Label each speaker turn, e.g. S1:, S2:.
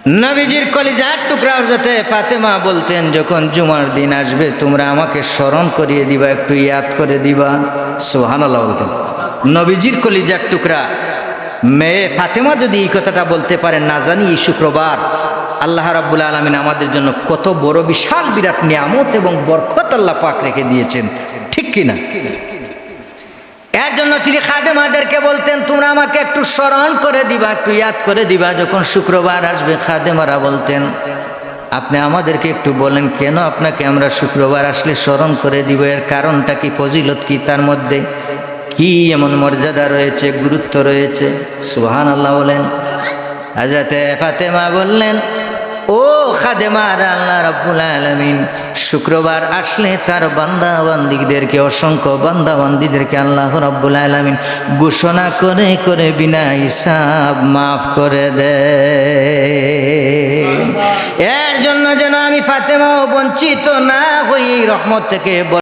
S1: নবীজির কলিজার টুকরা হযরতে ফাতেমা বলতেন, যখন জুমার দিন আসবে তোমরা আমাকে স্মরণ করিয়ে দিবা, একটু ইয়াদ করে দিবা। সুবহানাল্লাহ বলতেন। নবীজির কলিজার টুকরা মেয়ে ফাতেমা যদি এই কথাটা বলতে পারেন, না জানি এই শুক্রবার আল্লাহ রাব্বুল আলামিন আমাদের জন্য কত বড় বিশাল বিরাট নিয়ামত এবং বরকত আল্লাহ পাক রেখে দিয়েছেন, ঠিক কিনা? এর জন্য তিনি খাদেমাদেরকে বলতেন, তোমরা আমাকে একটু স্মরণ করে দিবা, একটু ইয়াদ করে দিবা যখন শুক্রবার আসবে। খাদেমারা বলতেন, আপনি আমাদেরকে একটু বলেন কেন আপনাকে আমরা শুক্রবার আসলে স্মরণ করে দিব, এর কারণটা কি, ফজিলত কি, তার মধ্যে কি এমন মর্যাদা রয়েছে, গুরুত্ব রয়েছে? সুবহানাল্লাহ বলেন। হযরতে ফাতেমা বললেন, ও খাদেমারা, আল্লাহ রাব্বুল আলামিন শুক্রবার আসলে তার বান্দা বান্দীদেরকে, অসংখ্য বান্দা বান্দীদেরকে আল্লাহ রাব্বুল আলামিন ঘোষণা করে করে বিনা হিসাব মাফ করে দেন। এর জন্য যেন আমি ফাতেমাও বঞ্চিত না হই এই রহমত থেকে।